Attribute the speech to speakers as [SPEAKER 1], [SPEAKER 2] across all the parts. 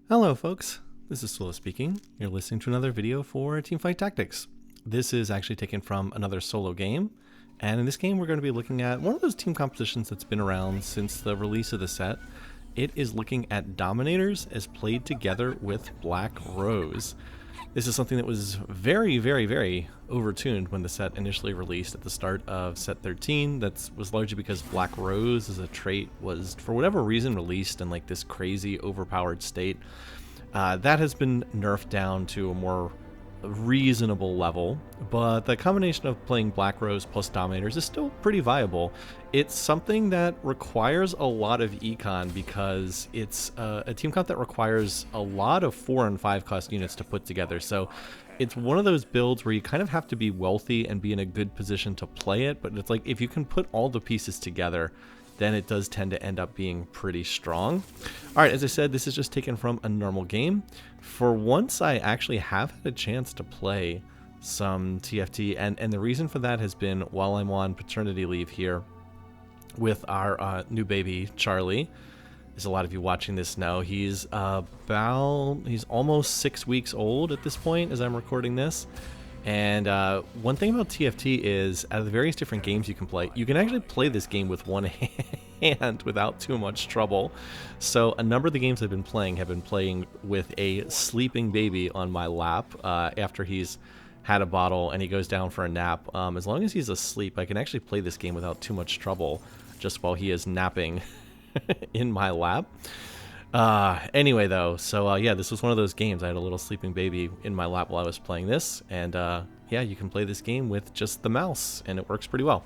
[SPEAKER 1] Hello folks, this is Sula speaking. You're listening to another video for Teamfight Tactics. This is actually taken from another solo game, and in this game we're going to be looking at one of those team compositions that's been around since the release of the set. It is looking at Dominators as played together with Black Rose. This is something that was very overtuned when the set initially released at the start of set 13. That was largely because Black Rose as a trait was, for whatever reason, released in like this crazy overpowered state. That has been nerfed down to a more reasonable level, but the combination of playing Black Rose plus Dominators is still pretty viable. It's something that requires a lot of econ because it's a team comp that requires a lot of 4 and 5 cost units to put together. So it's one of those builds where you kind of have to be wealthy and be in a good position to play it, but it's like if you can put all the pieces together, then it does tend to end up being pretty strong. All right, as I said, this is just taken from a normal game. For once, I actually have had a chance to play some TFT, and the reason for that has been while I'm on paternity leave here with our new baby, Charlie. As a lot of you watching this know, he's almost 6 weeks old at this point as I'm recording this. And one thing about TFT is, out of the various different games you can play, you can actually play this game with one hand without too much trouble. So a number of the games I've been playing have been playing with a sleeping baby on my lap after he's had a bottle and he goes down for a nap. As long as he's asleep, I can actually play this game without too much trouble just while he is napping in my lap. Anyway though, so yeah, this was one of those games. I had a little sleeping baby in my lap while I was playing this, and yeah, you can play this game with just the mouse, and it works pretty well.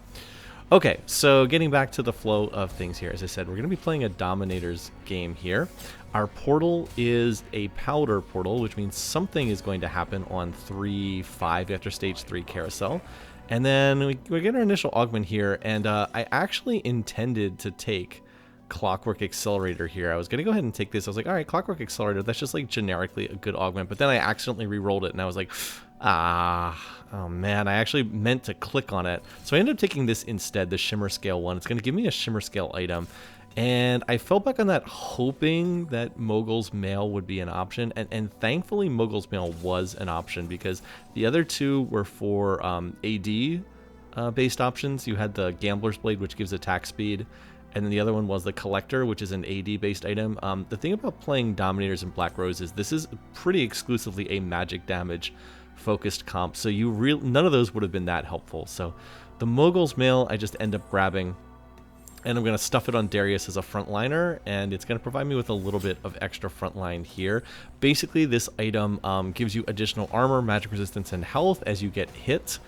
[SPEAKER 1] Okay, so getting back to the flow of things here, as I said, we're going to be playing a Dominators game here. Our portal is a powder portal, which means something is going to happen on 3-5 after stage 3 carousel. And then we get our initial augment here, and I actually intended to take Clockwork Accelerator here. I was going to go ahead and take this. I was like, all right, Clockwork Accelerator, that's just like generically a good augment. But then I accidentally re-rolled it, and I was like, oh man, I actually meant to click on it. So I ended up taking this instead, the Shimmer Scale one. It's going to give me a Shimmer Scale item. And I fell back on that hoping that Mogul's Mail would be an option. And thankfully, Mogul's Mail was an option because the other two were for AD based options. You had the Gambler's Blade, which gives attack speed. And then the other one was the Collector, which is an AD-based item. The thing about playing Dominators and Black Rose is this is pretty exclusively a magic damage-focused comp, so none of those would have been that helpful. So the Mogul's Mail I just end up grabbing, and I'm going to stuff it on Darius as a frontliner, and it's going to provide me with a little bit of extra frontline here. Basically, this item gives you additional armor, magic resistance, and health as you get hit.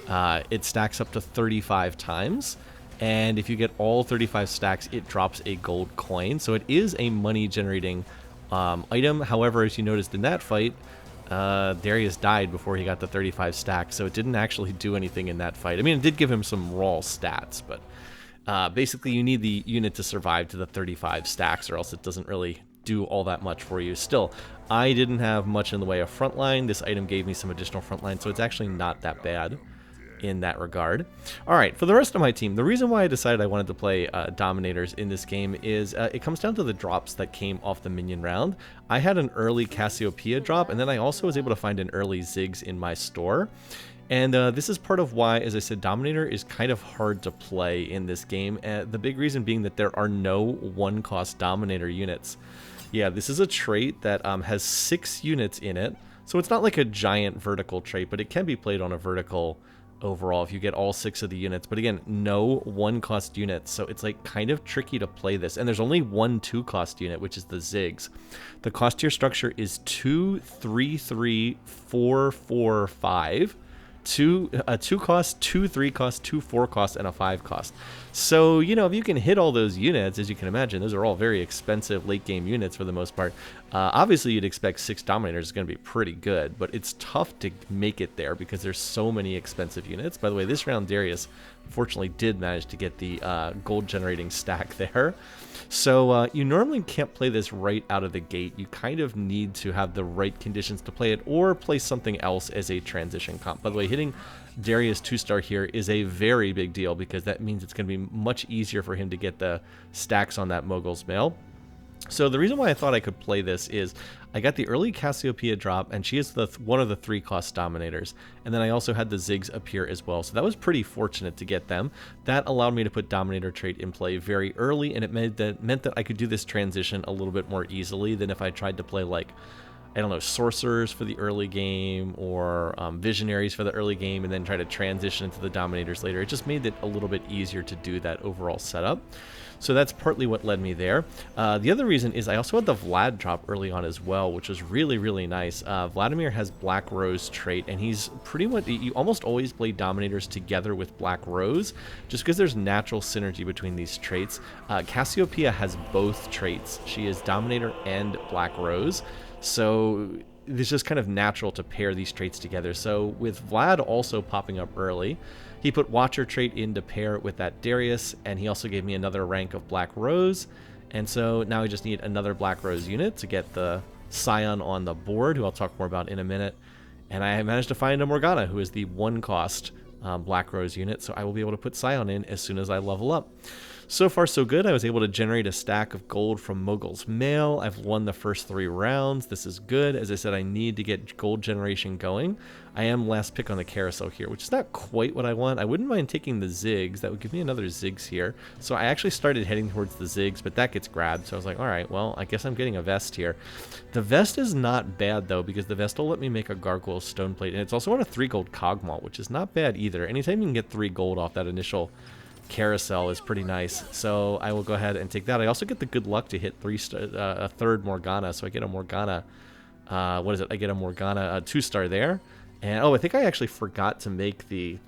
[SPEAKER 1] It stacks up to 35 times. And if you get all 35 stacks, it drops a gold coin. So it is a money-generating item. However, as you noticed in that fight, Darius died before he got the 35 stacks, so it didn't actually do anything in that fight. I mean, it did give him some raw stats, but basically you need the unit to survive to the 35 stacks, or else it doesn't really do all that much for you. Still, I didn't have much in the way of frontline. This item gave me some additional frontline, so it's actually not that bad in that regard. All right, for the rest of my team, the reason why I decided I wanted to play Dominators in this game is it comes down to the drops that came off the minion round. I had an early Cassiopeia drop, and then I also was able to find an early Ziggs in my store. And this is part of why, as I said, Dominator is kind of hard to play in this game. The big reason being that there are no one-cost Dominator units. Yeah, this is a trait that has 6 units in it, so it's not like a giant vertical trait, but it can be played on a vertical overall if you get all 6 of the units. But again, no one-cost units, so it's like kind of tricky to play this. And there's only one 2-cost unit, which is the Ziggs. The cost tier structure is 2, 3, 3, 4, 4, 5. 2 cost, 2 3 cost, 2 4 cost, and a 5 cost. So, you know, if you can hit all those units, as you can imagine, those are all very expensive late game units for the most part. Obviously, you'd expect 6 Dominators is going to be pretty good, but it's tough to make it there because there's so many expensive units. By the way, this round Darius fortunately did manage to get the gold generating stack there. So you normally can't play this right out of the gate. You kind of need to have the right conditions to play it, or play something else as a transition comp. By the way, hitting Darius 2-star here is a very big deal because that means it's going to be much easier for him to get the stacks on that Mogul's Mail. So the reason why I thought I could play this is I got the early Cassiopeia drop, and she is one of the 3-cost Dominators. And then I also had the Ziggs appear as well, so that was pretty fortunate to get them. That allowed me to put Dominator trait in play very early, and it meant that I could do this transition a little bit more easily than if I tried to play, like, I don't know, Sorcerers for the early game, or Visionaries for the early game, and then try to transition into the Dominators later. It just made it a little bit easier to do that overall setup. So that's partly what led me there. The other reason is I also had the Vlad drop early on as well, which was really, really nice. Vladimir has Black Rose trait, and he's pretty much, you almost always play Dominators together with Black Rose, just because there's natural synergy between these traits. Cassiopeia has both traits. She is Dominator and Black Rose, so it's just kind of natural to pair these traits together. So with Vlad also popping up early, he put Watcher trait in to pair with that Darius, and he also gave me another rank of Black Rose. And so now I just need another Black Rose unit to get the Scion on the board, who I'll talk more about in a minute. And I managed to find a Morgana, who is the 1-cost Black Rose unit, so I will be able to put Scion in as soon as I level up. So far, so good. I was able to generate a stack of gold from Mogul's Mail. I've won the first 3 rounds. This is good. As I said, I need to get gold generation going. I am last pick on the carousel here, which is not quite what I want. I wouldn't mind taking the Ziggs. That would give me another Ziggs here. So I actually started heading towards the Ziggs, but that gets grabbed. So I was like, all right, well, I guess I'm getting a vest here. The vest is not bad, though, because the vest will let me make a Gargoyle Stone Plate. And it's also on a 3-gold Cogmalt, which is not bad either. Anytime you can get 3 gold off that initial carousel is pretty nice, so I will go ahead and take that. I also get the good luck to hit a third Morgana, so I get a Morgana, what is it? I get a Morgana 2-star there, and oh, I think I actually forgot to make the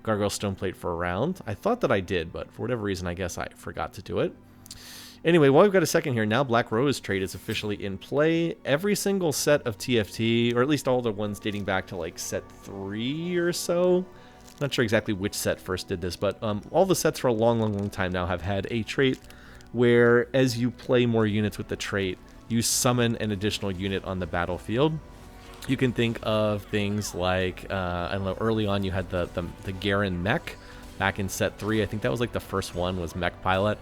[SPEAKER 1] Gargoyle Stone Plate for a round. I thought that I did, but for whatever reason, I guess I forgot to do it. Anyway, while we've got a second here, now Black Rose trait is officially in play. Every single set of TFT, or at least all the ones dating back to like set 3 or so, not sure exactly which set first did this, but all the sets for a long time now have had a trait where as you play more units with the trait, you summon an additional unit on the battlefield. You can think of things like, I don't know, early on you had the Garen mech back in set 3. I think that was like the first one was Mech Pilot.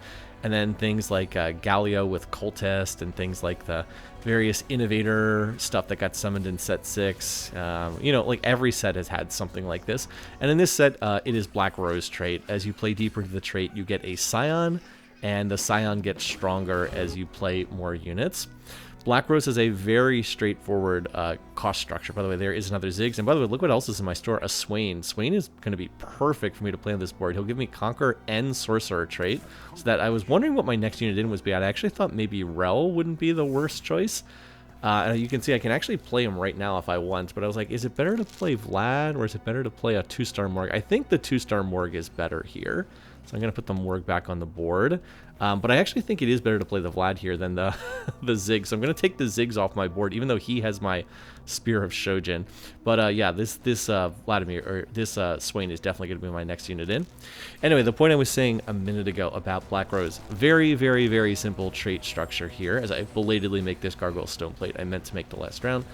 [SPEAKER 1] And then things like Galio with Cultist, and things like the various Innovator stuff that got summoned in set 6. You know, like every set has had something like this. And in this set, it is Black Rose trait. As you play deeper into the trait, you get a Scion, and the Scion gets stronger as you play more units. Black Rose is a very straightforward cost structure. By the way, there is another Ziggs. And by the way, look what else is in my store. A Swain. Swain is going to be perfect for me to play on this board. He'll give me Conquer and Sorcerer trait. So that I was wondering what my next unit in was be. I actually thought maybe Rel wouldn't be the worst choice. You can see I can actually play him right now if I want. But I was like, is it better to play Vlad, or is it better to play a 2-star Morg? I think the 2-star Morg is better here. So I'm going to put the Morg back on the board. But I actually think it is better to play the Vlad here than the the Ziggs. So I'm going to take the Ziggs off my board, even though he has my Spear of Shojin. But yeah, this Vladimir, or this Swain is definitely going to be my next unit in. Anyway, the point I was saying a minute ago about Black Rose. Very, very, very simple trait structure here. As I belatedly make this Gargoyle Stone Plate, I meant to make the last round.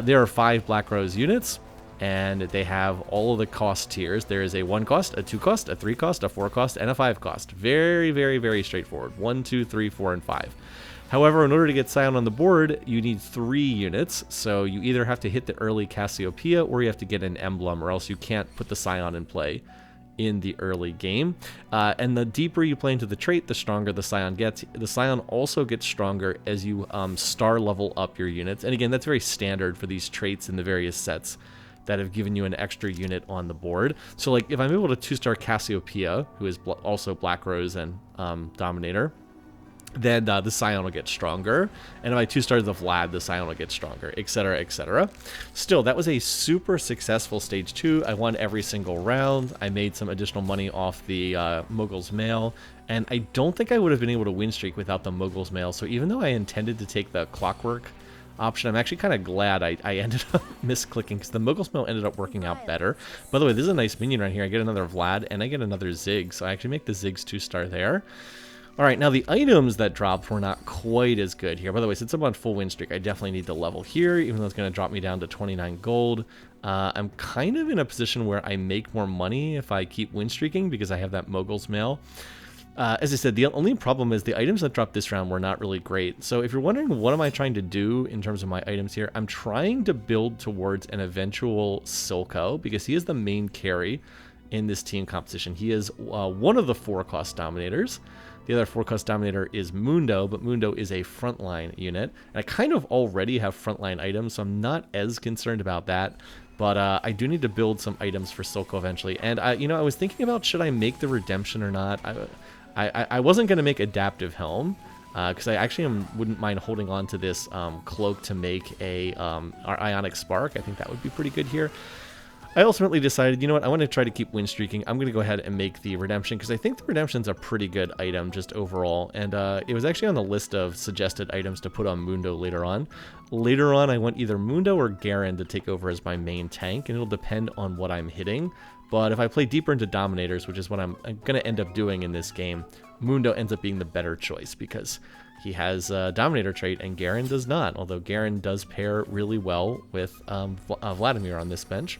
[SPEAKER 1] There are 5 Black Rose units, and they have all of the cost tiers. There is a 1-cost, a 2-cost, a 3-cost, a 4-cost, and a 5-cost. Very, very, very straightforward. 1, 2, 3, 4, and 5. However, in order to get Scion on the board, you need 3 units. So you either have to hit the early Cassiopeia, or you have to get an emblem, or else you can't put the Scion in play in the early game. And the deeper you play into the trait, the stronger the Scion gets. The Scion also gets stronger as you star level up your units. And again, that's very standard for these traits in the various sets that have given you an extra unit on the board. So like if I'm able to 2-star Cassiopeia, who is also Black Rose and Dominator, then the Scion will get stronger. And if I 2-star the Vlad, the Scion will get stronger, etc., etc. Still, that was a super successful stage 2. I won every single round. I made some additional money off the Mogul's Mail. And I don't think I would have been able to win streak without the Mogul's Mail. So even though I intended to take the Clockwork option, I'm actually kind of glad I ended up misclicking, because the Mogul's Mail ended up working out better. By the way, this is a nice minion right here. I get another Vlad, and I get another Ziggs, so I actually make the Ziggs 2-star there. Alright, now the items that dropped were not quite as good here. By the way, since I'm on full win streak, I definitely need to level here, even though it's going to drop me down to 29 gold. I'm kind of in a position where I make more money if I keep win streaking, because I have that Mogul's Mail. As I said, the only problem is the items that dropped this round were not really great. So if you're wondering what am I trying to do in terms of my items here, I'm trying to build towards an eventual Silco because he is the main carry in this team competition. He is one of the 4-cost Dominators. The other 4-cost Dominator is Mundo, but Mundo is a frontline unit. And I kind of already have frontline items, so I'm not as concerned about that. But I do need to build some items for Silco eventually. And, I was thinking about should I make the Redemption or not. I wasn't going to make Adaptive Helm, because I actually wouldn't mind holding on to this cloak to make our Ionic Spark. I think that would be pretty good here. I ultimately decided, you know what, I want to try to keep win streaking. I'm going to go ahead and make the Redemption, because I think the Redemption's a pretty good item just overall. And it was actually on the list of suggested items to put on Mundo later on. Later on, I want either Mundo or Garen to take over as my main tank, and it'll depend on what I'm hitting. But if I play deeper into Dominators, which is what I'm going to end up doing in this game, Mundo ends up being the better choice because he has a Dominator trait and Garen does not, although Garen does pair really well with Vladimir on this bench.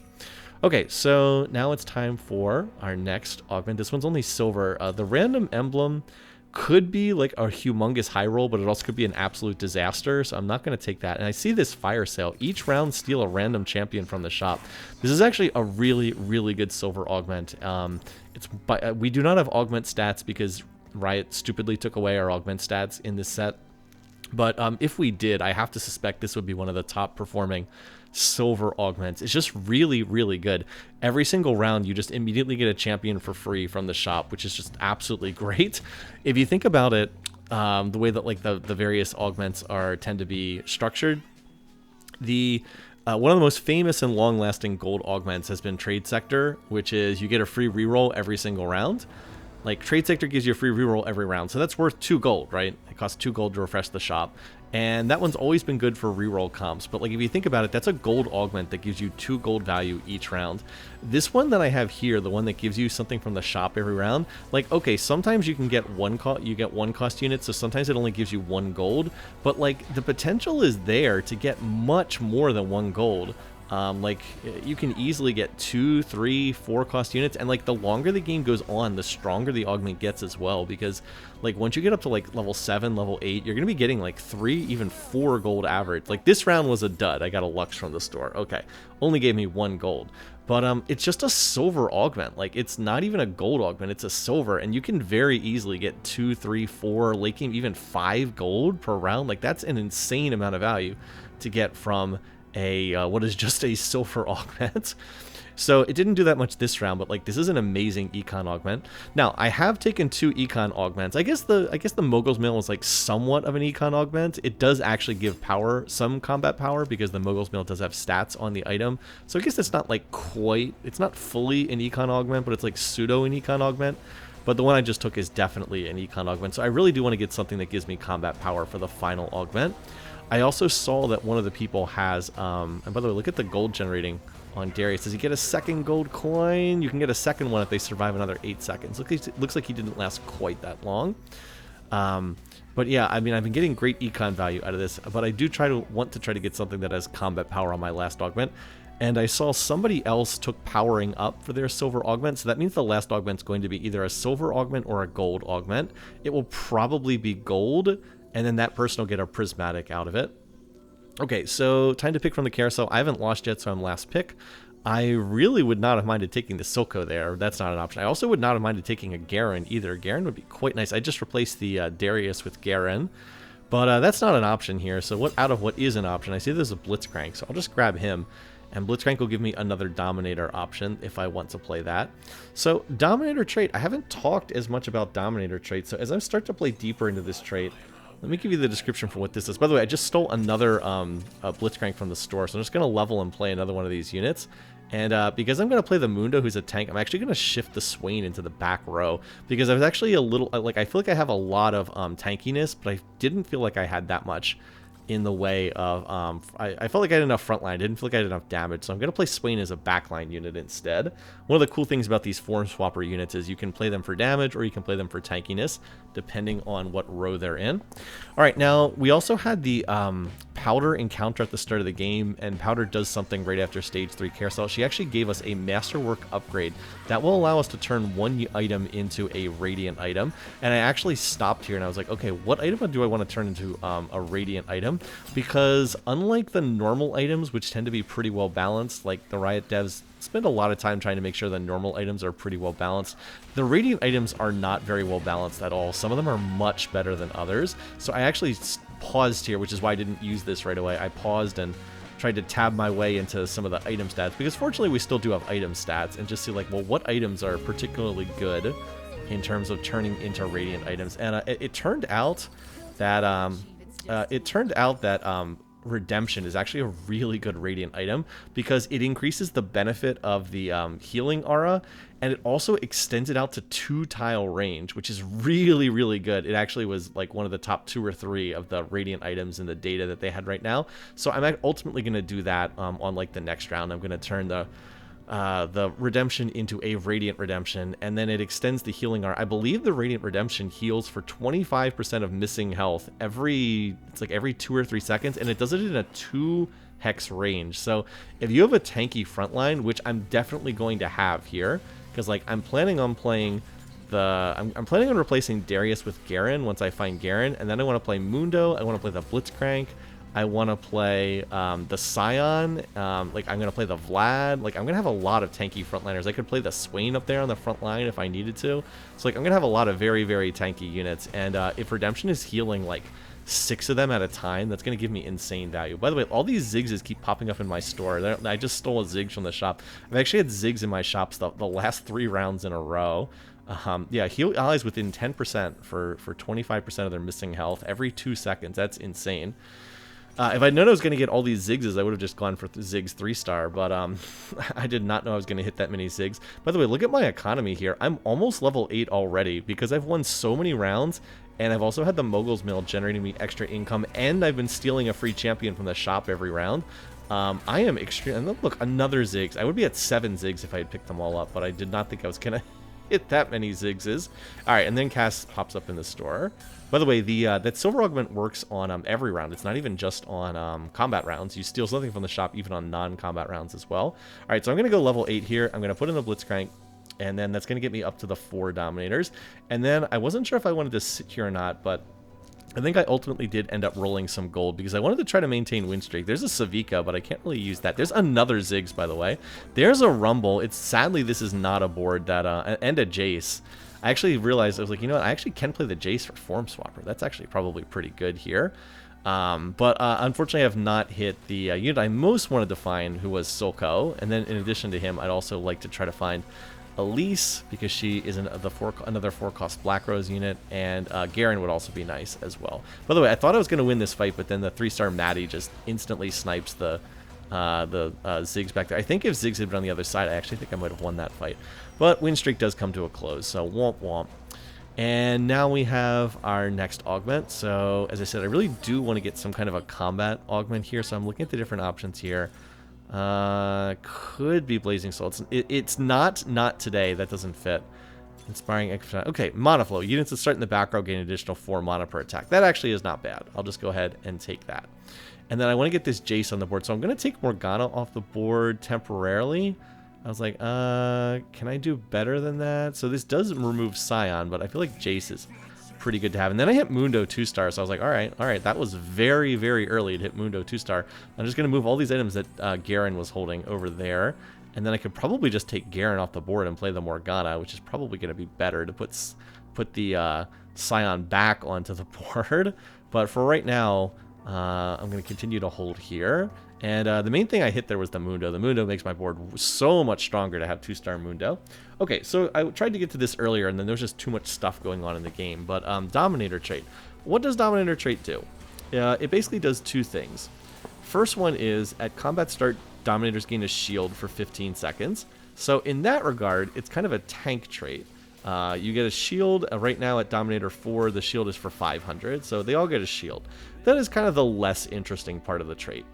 [SPEAKER 1] Okay, so now it's time for our next augment. This one's only silver. The random emblem could be like a humongous high roll, but it also could be an absolute disaster, so I'm not going to take that. And I see this fire sale. Each round steal a random champion from the shop. This is actually a really, really good silver augment. We do not have augment stats because Riot stupidly took away our augment stats in this set. But if we did, I have to suspect this would be one of the top performing silver augments. It's just really, really good. Every single round, you just immediately get a champion for free from the shop, which is just absolutely great. If you think about it, the way that like the various augments tend to be structured, one of the most famous and long-lasting gold augments has been Trade Sector, which is you get a free reroll every single round. Like, Trade Sector gives you a free reroll every round, so that's worth 2 gold, right? It costs 2 gold to refresh the shop. And that one's always been good for reroll comps, but like if you think about it, that's a gold augment that gives you 2 gold value each round. This one that I have here, the one that gives you something from the shop every round, like okay, sometimes you can get one cost unit, so sometimes it only gives you 1 gold, but like the potential is there to get much more than 1 gold. Like you can easily get 2, 3, 4 cost units, and like the longer the game goes on, the stronger the augment gets as well, because like once you get up to like level 7, level 8, you're gonna be getting like 3, even 4 gold average. Like this round was a dud. I got a Lux from the store. Okay, only gave me 1 gold. But it's just a silver augment. Like it's not even a gold augment, it's a silver, and you can very easily get 2, 3, 4, late game even 5 gold per round. Like that's an insane amount of value to get from what is just a silver augment. So it didn't do that much this round, but like this is an amazing econ augment. Now I have taken 2 econ augments. I guess the Mogul's Mill is like somewhat of an econ augment. It does actually give power, some combat power, because the Mogul's Mill does have stats on the item. So I guess it's not like it's not fully an econ augment, but it's like pseudo an econ augment. But the one I just took is definitely an econ augment. So I really do want to get something that gives me combat power for the final augment. I also saw that one of the people has, and by the way, look at the gold generating on Darius. Does he get a second gold coin? You can get a second one if they survive another 8 seconds. Looks like he didn't last quite that long. But yeah, I mean, I've been getting great econ value out of this, but I do want to try to get something that has combat power on my last augment. And I saw somebody else took powering up for their silver augment, so that means the last augment's going to be either a silver augment or a gold augment. It will probably be gold, and then that person will get a prismatic out of it. Okay, so time to pick from the carousel. I haven't lost yet, so I'm last pick. I really would not have minded taking the Silco there. That's not an option. I also would not have minded taking a Garen either. Garen would be quite nice. I just replaced the Darius with Garen, but that's not an option here. So what is an option? I see there's a Blitzcrank, so I'll just grab him. And Blitzcrank will give me another Dominator option if I want to play that. So Dominator trait, I haven't talked as much about Dominator trait, so as I start to play deeper into this trait, let me give you the description for what this is. By the way, I just stole another Blitzcrank from the store, so I'm just going to level and play another one of these units. And because I'm going to play the Mundo, who's a tank, I'm actually going to shift the Swain into the back row. Because I was actually a little, like, I feel like I have a lot of tankiness, but I didn't feel like I had that much in the way of, I felt like I had enough front line. I didn't feel like I had enough damage, so I'm going to play Swain as a backline unit instead. One of the cool things about these form swapper units is you can play them for damage or you can play them for tankiness, depending on what row they're in. All right, now we also had the Powder encounter at the start of the game, and Powder does something right after stage 3 carousel. She actually gave us a Masterwork upgrade that will allow us to turn one item into a Radiant item, and I actually stopped here and I was like, okay, what item do I want to turn into a Radiant item? Because unlike the normal items, which tend to be pretty well balanced, like the Riot devs spend a lot of time trying to make sure the normal items are pretty well balanced, the Radiant items are not very well balanced at all. Some of them are much better than others, so I actually paused here, which is why I didn't use this right away. I paused and tried to tab my way into some of the item stats, because fortunately we still do have item stats, and just see like, well, what items are particularly good in terms of turning into Radiant items. And it turned out that Redemption is actually a really good Radiant item, because it increases the benefit of the healing aura, and it also extends it out to 2-tile range, which is really, really good. It actually was like one of the top 2 or 3 of the Radiant items in the data that they had right now. So I'm ultimately going to do that on like the next round. I'm going to turn the Redemption into a Radiant Redemption, and then it extends the healing aura. I believe the Radiant Redemption heals for 25% of missing health every 2 or 3 seconds, and it does it in a 2 hex range. So if you have a tanky frontline, which I'm definitely going to have here, because like I'm planning on playing I'm planning on replacing Darius with Garen once I find Garen, and then I want to play Mundo, I want to play the Blitzcrank, I want to play the Scion, like I'm going to play the Vlad, like I'm going to have a lot of tanky frontliners. I could play the Swain up there on the front line if I needed to. So like I'm going to have a lot of very, very tanky units, and if Redemption is healing like 6 of them at a time, that's going to give me insane value. By the way, all these Ziggs keep popping up in my store. I just stole a Ziggs from the shop. I've actually had Ziggs in my shops the last 3 rounds in a row. Yeah, heal allies within 10% for 25% of their missing health every 2 seconds. That's insane. If I'd known I was going to get all these Ziggs, I would have just gone for Ziggs 3-star, but I did not know I was going to hit that many Ziggs. By the way, look at my economy here. I'm almost level 8 already, because I've won so many rounds, and I've also had the Mogul's Mill generating me extra income, and I've been stealing a free champion from the shop every round. I am extreme. And look, another Ziggs. I would be at 7 Ziggs if I had picked them all up, but I did not think I was going to hit that many Ziggses. All right, and then Cass pops up in the store. By the way, that silver augment works on every round. It's not even just on combat rounds. You steal something from the shop even on non-combat rounds as well. All right, so I'm going to go level 8 here. I'm going to put in the Blitzcrank, and then that's going to get me up to the 4 Dominators. And then I wasn't sure if I wanted to sit here or not, but I think I ultimately did end up rolling some gold, because I wanted to try to maintain win streak. There's a Savika, but I can't really use that. There's another Ziggs, by the way. There's a Rumble. Sadly, this is not a board that and a Jace. I actually realized, I was like, you know what, I actually can play the Jace for Form Swapper. That's actually probably pretty good here. But unfortunately, I have not hit the unit I most wanted to find, who was Silco. And then in addition to him, I'd also like to try to find Elise, because she is another 4-cost Black Rose unit, and Garen would also be nice as well. By the way, I thought I was going to win this fight, but then the 3-star Maddie just instantly snipes the Ziggs back there. I think if Ziggs had been on the other side, I actually think I might have won that fight. But win streak does come to a close, so womp womp. And now we have our next augment. So as I said, I really do want to get some kind of a combat augment here, so I'm looking at the different options here. Could be Blazing Soul. It's not today. That doesn't fit. Inspiring extra. Okay, Mana Flow. Units that start in the back row gain an additional 4 mana per attack. That actually is not bad. I'll just go ahead and take that. And then I want to get this Jace on the board, so I'm going to take Morgana off the board temporarily. I was like, can I do better than that? So this does remove Scion, but I feel like Jace is pretty good to have. And then I hit Mundo 2-star, so I was like, all right, that was very, very early to hit Mundo 2-star. I'm just going to move all these items that Garen was holding over there. And then I could probably just take Garen off the board and play the Morgana, which is probably going to be better to put the Scion back onto the board. But for right now, I'm going to continue to hold here. And the main thing I hit there was the Mundo. The Mundo makes my board so much stronger to have 2-star Mundo. Okay, so I tried to get to this earlier, and then there was just too much stuff going on in the game. But Dominator trait. What does Dominator trait do? It basically does 2 things. First one is, at combat start, Dominators gain a shield for 15 seconds. So in that regard, it's kind of a tank trait. You get a shield. Right now at Dominator 4, the shield is for 500, so they all get a shield. That is kind of the less interesting part of the trait.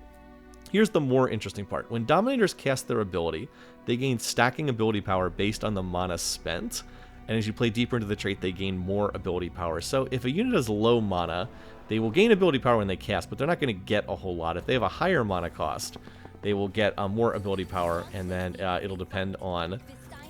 [SPEAKER 1] Here's the more interesting part. When Dominators cast their ability, they gain stacking ability power based on the mana spent, and as you play deeper into the trait, they gain more ability power. So if a unit has low mana, they will gain ability power when they cast, but they're not going to get a whole lot. If they have a higher mana cost, they will get more ability power, and then it'll depend on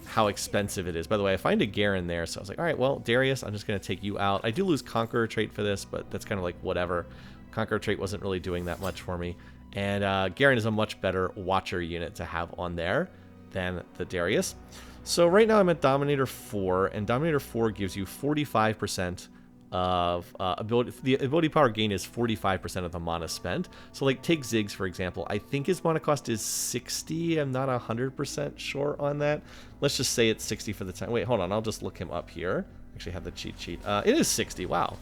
[SPEAKER 1] how expensive it is. By the way, I find a Garen there, so I was like, all right, well, Darius, I'm just going to take you out. I do lose Conqueror trait for this, but that's kind of like whatever. Conqueror trait wasn't really doing that much for me. And Garen is a much better Watcher unit to have on there than the Darius. So right now I'm at Dominator 4, and Dominator 4 gives you 45% of ability. The ability power gain is 45% of the mana spent. So like take Ziggs for example. I think his mana cost is 60. I'm not 100% sure on that. Let's just say it's 60 for the time. Wait, hold on. I'll just look him up here. Actually have the cheat sheet. It is 60. Wow.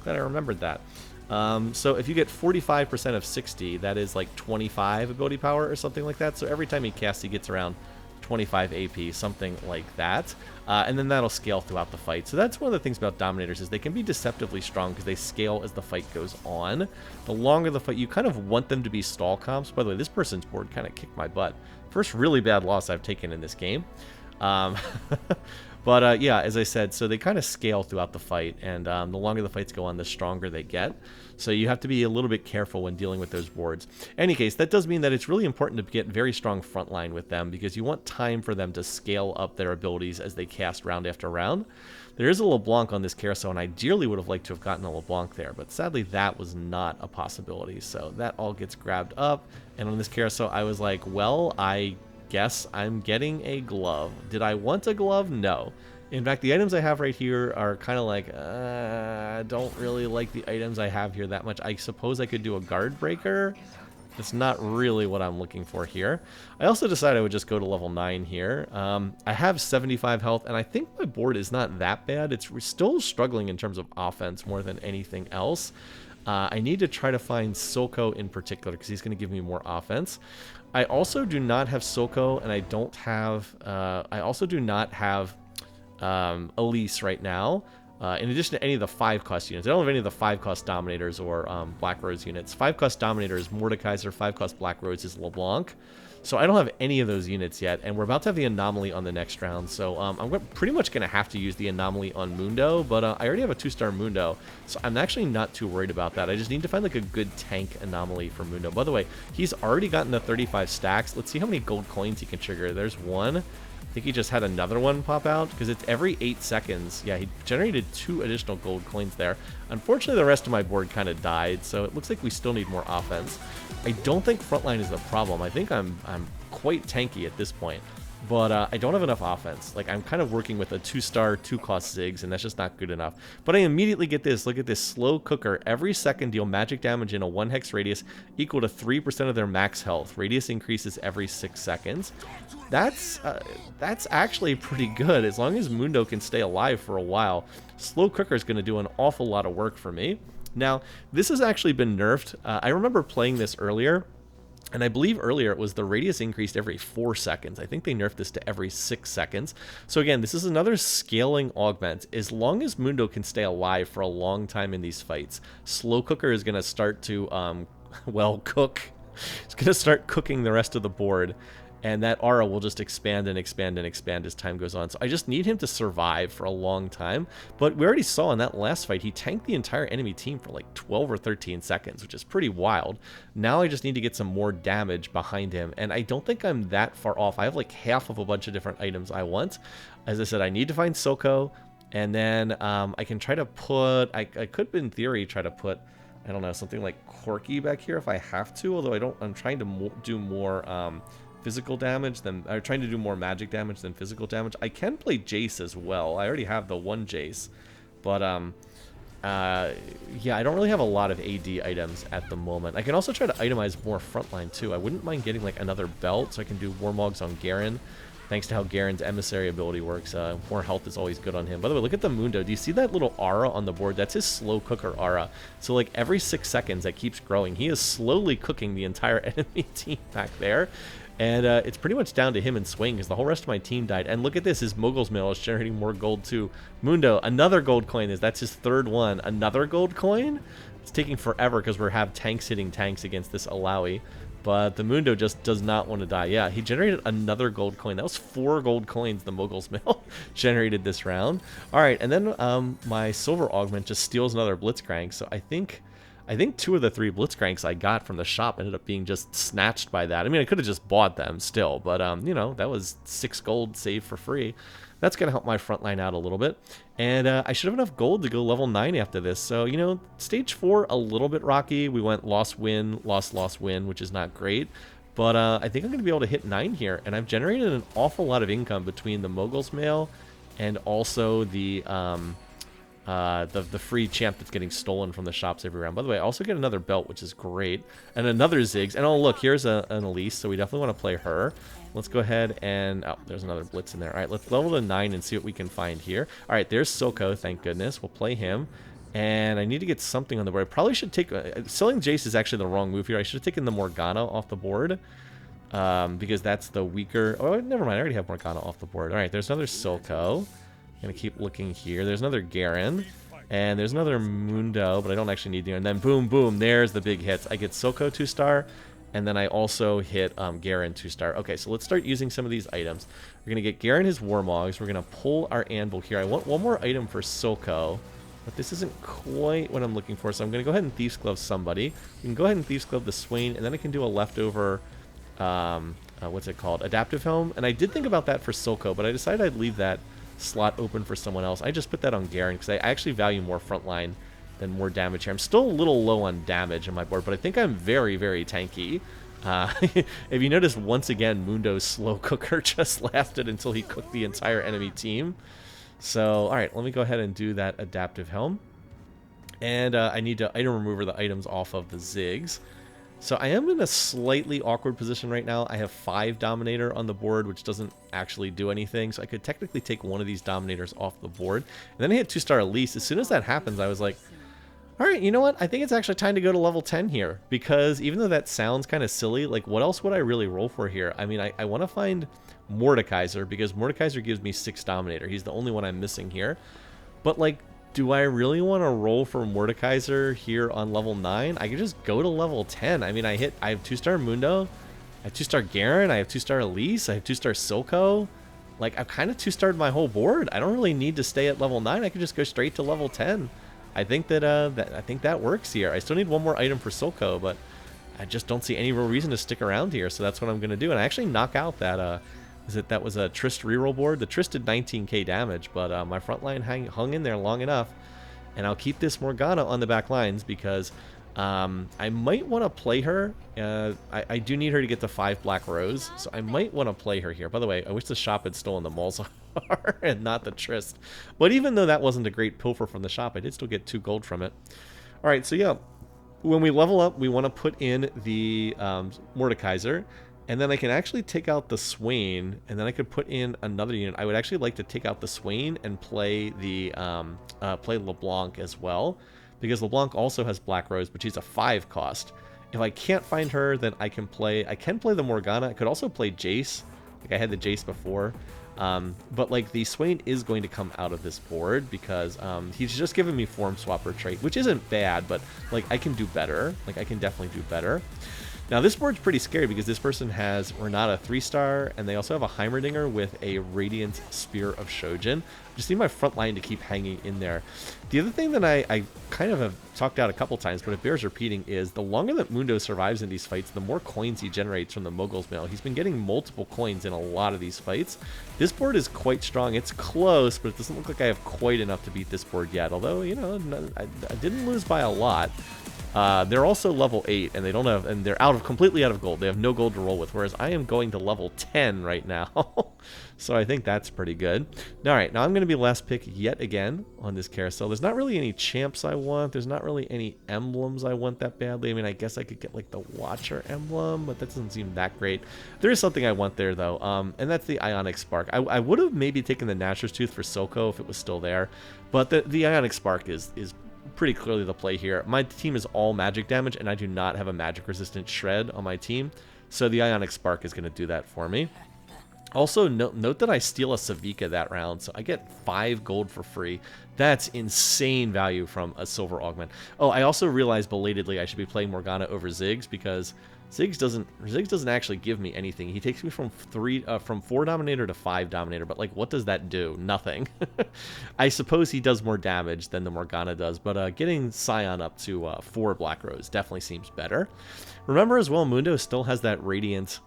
[SPEAKER 1] Glad I remembered that. So if you get 45% of 60, that is like 25 ability power or something like that. So every time he casts, he gets around 25 AP, something like that. And then that'll scale throughout the fight. So that's one of the things about Dominators is they can be deceptively strong because they scale as the fight goes on. The longer the fight, you kind of want them to be stall comps. By the way, this person's board kind of kicked my butt. First really bad loss I've taken in this game. But yeah, as I said, so they kind of scale throughout the fight, and the longer the fights go on, the stronger they get. So you have to be a little bit careful when dealing with those boards. In any case, that does mean that it's really important to get very strong frontline with them, because you want time for them to scale up their abilities as they cast round after round. There is a LeBlanc on this carousel, and I dearly would have liked to have gotten a LeBlanc there, but sadly that was not a possibility. So that all gets grabbed up, and on this carousel I was like, well, I guess I'm getting a glove. Did I want a glove? No. In fact, the items I have right here are kind of like, I don't really like the items I have here that much. I suppose I could do a guard breaker. It's not really what I'm looking for here. I also decided I would just go to level 9 here. I have 75 health, and I think my board is not that bad. We're still struggling in terms of offense more than anything else. I need to try to find Silco in particular, because he's going to give me more offense. I also do not have Silco, and I don't have... I also do not have Elise right now. In addition to any of the 5-cost units. I don't have any of the 5-cost Dominators or Black Rose units. 5-cost Dominator is Mordekaiser, 5-cost Black Rose is LeBlanc. So I don't have any of those units yet, and we're about to have the Anomaly on the next round, so I'm pretty much going to have to use the Anomaly on Mundo, but I already have a 2-star Mundo, so I'm actually not too worried about that. I just need to find like a good tank Anomaly for Mundo. By the way, he's already gotten the 35 stacks. Let's see how many gold coins he can trigger. There's one. I think he just had another one pop out, because it's every 8 seconds. Yeah, he generated 2 additional gold coins there. Unfortunately, the rest of my board kind of died, so it looks like we still need more offense. I don't think frontline is the problem. I think I'm quite tanky at this point, but I don't have enough offense. Like, I'm kind of working with a 2-star, 2-cost Ziggs, and that's just not good enough. But I immediately get this. Look at this slow cooker. Every second deal magic damage in a 1-hex radius equal to 3% of their max health. Radius increases every 6 seconds. That's actually pretty good, as long as Mundo can stay alive for a while. Slow cooker is going to do an awful lot of work for me. Now, this has actually been nerfed. I remember playing this earlier, and I believe earlier it was the radius increased every 4 seconds. I think they nerfed this to every 6 seconds. So again, this is another scaling augment. As long as Mundo can stay alive for a long time in these fights, Slow Cooker is going to start to, well, cook. It's going to start cooking the rest of the board. And that aura will just expand and expand and expand as time goes on. So I just need him to survive for a long time. But we already saw in that last fight, he tanked the entire enemy team for like 12 or 13 seconds, which is pretty wild. Now I just need to get some more damage behind him. And I don't think I'm that far off. I have like half of a bunch of different items I want. As I said, I need to find Silco. And then I can try to put... I could, in theory, try to put... I don't know, something like Corky back here if I have to. Although I don't... I'm trying to do more... physical damage than, or trying to do more magic damage than physical damage. I can play Jace as well. I already have the 1 Jace, but yeah, I don't really have a lot of AD items at the moment. I can also try to itemize more frontline too. I wouldn't mind getting like another belt so I can do Warmogs on Garen. Thanks to how Garen's emissary ability works, more health is always good on him. By the way, look at the Mundo. Do you see that little aura on the board? That's his slow cooker aura. So like every 6 seconds that keeps growing. He is slowly cooking the entire enemy team back there. And it's pretty much down to him and Swing because the whole rest of my team died. And look at this, his Moogle's Mail is generating more gold too. Mundo, another gold coin. That's his third one. Another gold coin? It's taking forever because we have tanks hitting tanks against this Alawi. But the Mundo just does not want to die. Yeah, he generated another gold coin. That was 4 gold coins the Moogle's Mail generated this round. All right, and then my Silver Augment just steals another Blitzcrank. So I think 2 of the 3 Blitzcranks I got from the shop ended up being just snatched by that. I mean, I could have just bought them still, but, you know, that was 6 gold saved for free. That's going to help my front line out a little bit. And I should have enough gold to go level 9 after this. So, you know, stage 4, a little bit rocky. We went lost, win, lost, win, which is not great. But I think I'm going to be able to hit 9 here. And I've generated an awful lot of income between the Mogul's Mail and also the free champ that's getting stolen from the shops every round. By the way, I also get another belt, which is great. And another Ziggs. And oh, look, here's an Elise, so we definitely want to play her. Let's go ahead and... Oh, there's another Blitz in there. All right, let's level to 9 and see what we can find here. All right, there's Silco, thank goodness. We'll play him. And I need to get something on the board. I probably should take... selling Jace is actually the wrong move here. I should have taken the Morgana off the board. Because that's the weaker... Oh, never mind. I already have Morgana off the board. All right, there's another Silco. Gonna keep looking here. There's another Garen. And there's another Mundo, but I don't actually need the... And then boom, boom, there's the big hits. I get Silco 2-star. And then I also hit Garen 2-star. Okay, so let's start using some of these items. We're going to get Garen his Warmogs. We're going to pull our Anvil here. I want one more item for Silco, but this isn't quite what I'm looking for. So I'm going to go ahead and Thieves Glove somebody. We can go ahead and Thieves Glove the Swain, and then I can do a leftover, what's it called? Adaptive Helm. And I did think about that for Silco, but I decided I'd leave that slot open for someone else. I just put that on Garen because I actually value more frontline than more damage here. I'm still a little low on damage on my board, but I think I'm very, very tanky. If you notice, once again, Mundo's slow cooker just lasted until he cooked the entire enemy team. So, all right, let me go ahead and do that adaptive helm. And I need to item remover the items off of the Ziggs. So I am in a slightly awkward position right now. I have 5 Dominator on the board, which doesn't actually do anything. So I could technically take one of these Dominators off the board. And then I hit 2-star Elise. As soon as that happens, I was like, all right, you know what? I think it's actually time to go to level 10 here. Because even though that sounds kind of silly, like, what else would I really roll for here? I mean, I want to find Mordekaiser, because Mordekaiser gives me 6 Dominator. He's the only one I'm missing here. But, like, do I really want to roll for Mordekaiser here on level 9? I could just go to level 10. I mean, I have 2-star Mundo, I have 2-star Garen, I have 2-star Elise, I have 2-star Silco. Like, I've kind of 2-starred my whole board. I don't really need to stay at level 9. I could just go straight to level 10. I think that I think that works here. I still need one more item for Silco, but I just don't see any real reason to stick around here. So that's what I'm going to do. And I actually knock out that that was a Trist reroll board. The Trist did 19k damage, but my front line hung in there long enough. And I'll keep this Morgana on the back lines because I might want to play her. I do need her to get the 5 Black Rose, so I might want to play her here. By the way, I wish the shop had stolen the Malzahar and not the Trist. But even though that wasn't a great pilfer from the shop, I did still get 2 gold from it. All right, so yeah, when we level up, we want to put in the Mordekaiser, and then I can actually take out the Swain, and then I could put in another unit. I would actually like to take out the Swain and play the play LeBlanc as well, because LeBlanc also has Black Rose, but she's a 5 cost. If I can't find her, then I can play the Morgana. I could also play Jace. Like I had the Jace before. But like the Swain is going to come out of this board because he's just given me Form Swapper trait, which isn't bad, but like I can do better. Like I can definitely do better. Now this board's pretty scary because this person has Renata 3-star, and they also have a Heimerdinger with a Radiant Spear of Shojin. Just need my front line to keep hanging in there. The other thing that I kind of have talked out a couple times, but it bears repeating, is the longer that Mundo survives in these fights, the more coins he generates from the Mogul's Mail. He's been getting multiple coins in a lot of these fights. This board is quite strong. It's close, but it doesn't look like I have quite enough to beat this board yet. Although, you know, I didn't lose by a lot. They're also level 8, and they don't have, and they're completely out of gold. They have no gold to roll with, whereas I am going to level 10 right now. So I think that's pretty good. All right, now I'm going to be last pick yet again on this carousel. There's not really any champs I want. There's not really any emblems I want that badly. I mean, I guess I could get like the Watcher emblem, but that doesn't seem that great. There is something I want there though, and that's the Ionic Spark. I would have maybe taken the Nashor's Tooth for Silco if it was still there, but the Ionic Spark is pretty clearly the play here. My team is all magic damage, and I do not have a magic resistant shred on my team. So the Ionic Spark is going to do that for me. Also, note that I steal a Savika that round, so I get 5 gold for free. That's insane value from a silver augment. Oh, I also realized belatedly I should be playing Morgana over Ziggs, because Ziggs doesn't actually give me anything. He takes me from 4 Dominator to 5 Dominator, but like, what does that do? Nothing. I suppose he does more damage than the Morgana does, but getting Scion up to 4 Black Rose definitely seems better. Remember as well, Mundo still has that Radiant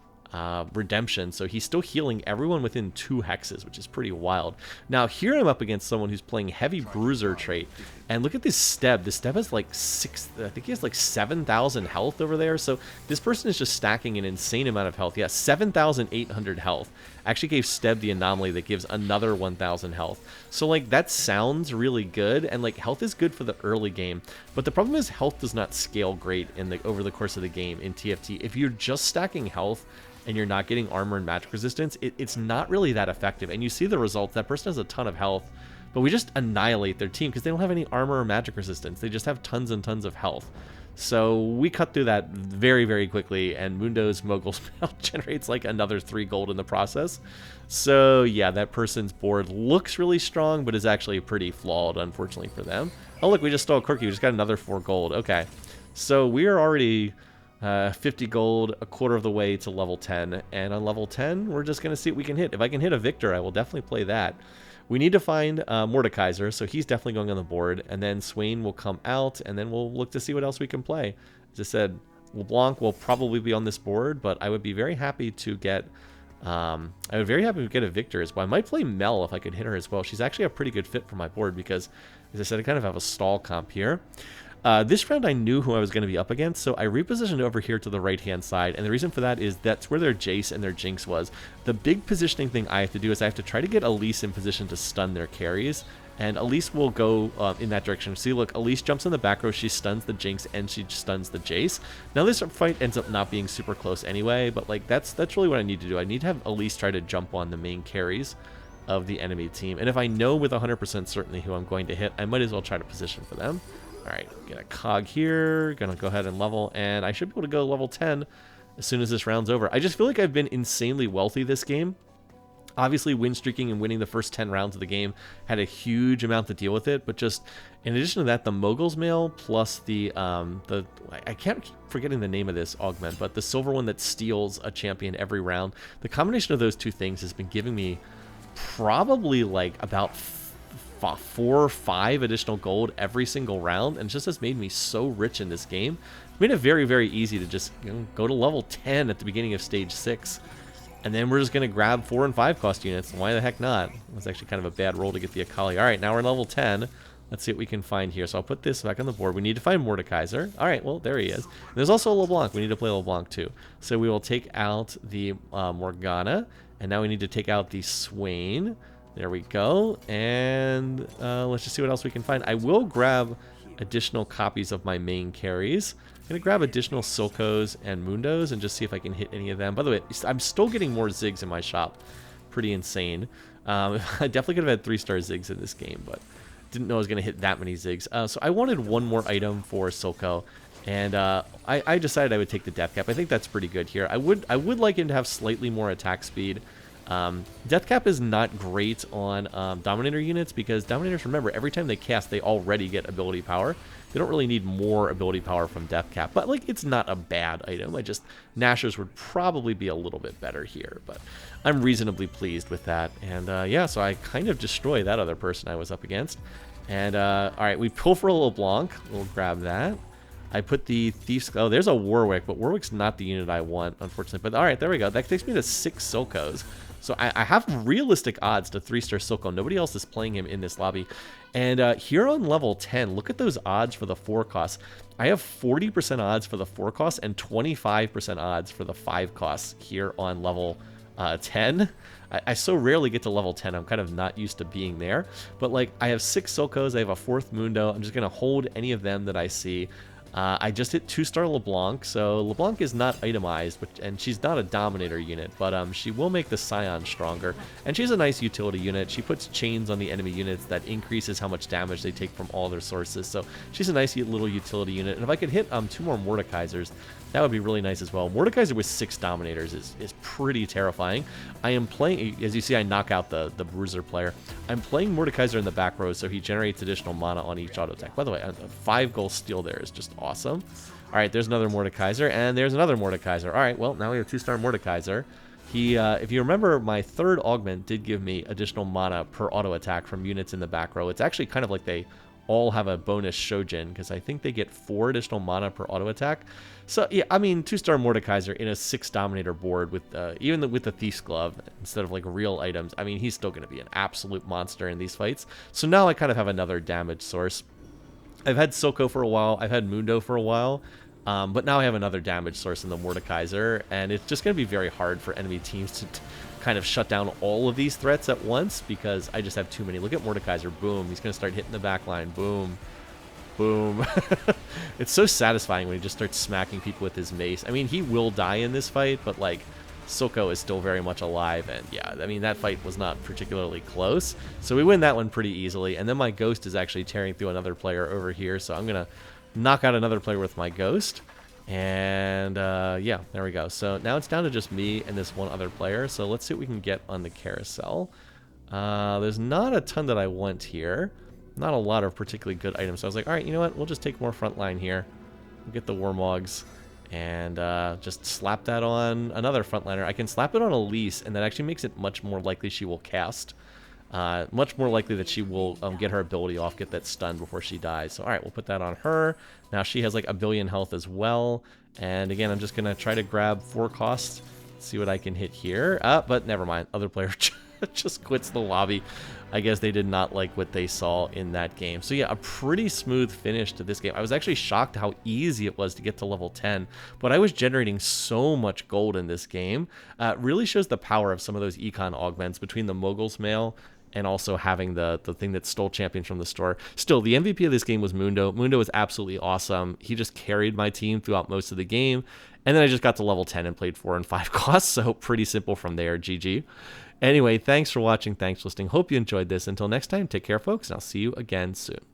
[SPEAKER 1] redemption, so he's still healing everyone within 2 hexes, which is pretty wild. Now here I'm up against someone who's playing heavy bruiser trait, and look at this Steb. This Steb has like I think he has like 7,000 health over there, so this person is just stacking an insane amount of health. Yeah, 7,800 health. Actually gave Steb the anomaly that gives another 1,000 health. So like, that sounds really good, and like, health is good for the early game, but the problem is health does not scale great over the course of the game in TFT. If you're just stacking health and you're not getting armor and magic resistance, it's not really that effective. And you see the results. That person has a ton of health, but we just annihilate their team because they don't have any armor or magic resistance. They just have tons and tons of health. So we cut through that very, very quickly, and Mundo's Mogul Spell generates like another 3 gold in the process. So yeah, that person's board looks really strong, but is actually pretty flawed, unfortunately for them. Oh look, we just stole a Corki. We just got another 4 gold. Okay, so we are already 50 gold, a quarter of the way to level 10, and on level 10 we're just going to see what we can hit. If I can hit a Victor, I will definitely play that. We need to find Mordekaiser, so he's definitely going on the board, and then Swain will come out, and then we'll look to see what else we can play. As I said, LeBlanc will probably be on this board, but I would be very happy to get a Victor as well. I might play Mel if I could hit her as well. She's actually a pretty good fit for my board because, as I said, I kind of have a stall comp here. This round I knew who I was going to be up against, so I repositioned over here to the right-hand side, and the reason for that is that's where their Jace and their Jinx was. The big positioning thing I have to do is I have to try to get Elise in position to stun their carries, and Elise will go in that direction. See, look, Elise jumps in the back row, she stuns the Jinx, and she stuns the Jace. Now this fight ends up not being super close anyway, but like, that's really what I need to do. I need to have Elise try to jump on the main carries of the enemy team, and if I know with 100% certainty who I'm going to hit, I might as well try to position for them. Alright, get a cog here, gonna go ahead and level, and I should be able to go level 10 as soon as this round's over. I just feel like I've been insanely wealthy this game. Obviously, win streaking and winning the first 10 rounds of the game had a huge amount to deal with it, but just in addition to that, the Mogul's Mail plus the I can't keep forgetting the name of this augment, but the silver one that steals a champion every round, the combination of those two things has been giving me probably like about 4 or 5 additional gold every single round, and it just has made me so rich in this game. It's made it very, very easy to just go to level 10 at the beginning of stage 6, and then we're just going to grab 4 and 5 cost units. Why the heck not? It was actually kind of a bad roll to get the Akali. Alright, now we're in level 10. Let's see what we can find here. So I'll put this back on the board. We need to find Mordekaiser. Alright, well, there he is. And there's also a LeBlanc. We need to play LeBlanc too. So we will take out the Morgana, and now we need to take out the Swain. There we go, and let's just see what else we can find. I will grab additional copies of my main carries. I'm going to grab additional Silcos and Mundos and just see if I can hit any of them. By the way, I'm still getting more Ziggs in my shop. Pretty insane. I definitely could have had 3-star Ziggs in this game, but didn't know I was going to hit that many Ziggs. So I wanted one more item for Silco, and I decided I would take the Death Cap. I think that's pretty good here. I would like him to have slightly more attack speed. Death Cap is not great on Dominator units because Dominators, remember, every time they cast, they already get ability power. They don't really need more ability power from Death Cap, but like, it's not a bad item. Nashers would probably be a little bit better here, but I'm reasonably pleased with that. And yeah, so I kind of destroy that other person I was up against. And alright, we pull for a LeBlanc. We'll grab that. I put the Thief's... Oh, there's a Warwick, but Warwick's not the unit I want, unfortunately. But alright, there we go. That takes me to 6 Silcos. So I have realistic odds to 3-star Silco. Nobody else is playing him in this lobby. And here on level 10, look at those odds for the 4 costs. I have 40% odds for the 4 costs and 25% odds for the 5 costs here on level 10. I so rarely get to level 10. I'm kind of not used to being there. But like, I have 6 Silcos. I have a 4th Mundo. I'm just going to hold any of them that I see. I just hit 2-star LeBlanc, so LeBlanc is not itemized, and she's not a Dominator unit, but she will make the Scion stronger, and she's a nice utility unit. She puts chains on the enemy units that increases how much damage they take from all their sources, so she's a nice little utility unit. And if I could hit 2 more Mordekaisers, That would be really nice as well. Mordekaiser with 6 Dominators is pretty terrifying. I am playing, as you see, I knock out the Bruiser player. I'm playing Mordekaiser in the back row, so he generates additional mana on each auto attack. By the way, a 5-goal steal there is just awesome. All right, there's another Mordekaiser, and there's another Mordekaiser. All right, well, now we have 2-star Mordekaiser. He, if you remember, my 3rd augment did give me additional mana per auto attack from units in the back row. It's actually kind of like they all have a bonus Shojin, because I think they get 4 additional mana per auto attack. So, yeah, I mean, 2-star Mordekaiser in a 6 Dominator board with even with the Thief's Glove instead of, like, real items. I mean, he's still going to be an absolute monster in these fights. So now I kind of have another damage source. I've had Soko for a while. I've had Mundo for a while. But now I have another damage source in the Mordekaiser, and it's just going to be very hard for enemy teams to kind of shut down all of these threats at once, because I just have too many. Look at Mordekaiser. Boom. He's going to start hitting the back line. Boom. Boom. It's so satisfying when he just starts smacking people with his mace. I mean, he will die in this fight, but, like, Soko is still very much alive, and yeah, I mean, that fight was not particularly close. So we win that one pretty easily, and then my Ghost is actually tearing through another player over here, so I'm going to knock out another player with my Ghost. And yeah, there we go. So now it's down to just me and this one other player. So let's see what we can get on the carousel. There's not a ton that I want here. Not a lot of particularly good items. So I was like, all right, you know what? We'll just take more frontline here. We'll get the Warmogs and just slap that on another frontliner. I can slap it on Elise, and that actually makes it much more likely she will cast. Much more likely that she will get her ability off, get that stun before she dies. So, all right, we'll put that on her. Now she has like 1 billion health as well. And again, I'm just going to try to grab 4 costs, see what I can hit here. But never mind. Other player just quits the lobby. I guess they did not like what they saw in that game. So yeah, a pretty smooth finish to this game. I was actually shocked how easy it was to get to level 10, but I was generating so much gold in this game. It really shows the power of some of those econ augments between the Mogul's Mail and also having the thing that stole champions from the store. Still, the MVP of this game was Mundo. Mundo was absolutely awesome. He just carried my team throughout most of the game. And then I just got to level 10 and played 4 and 5 costs, so pretty simple from there, GG. Anyway, thanks for watching. Thanks for listening. Hope you enjoyed this. Until next time, take care, folks, and I'll see you again soon.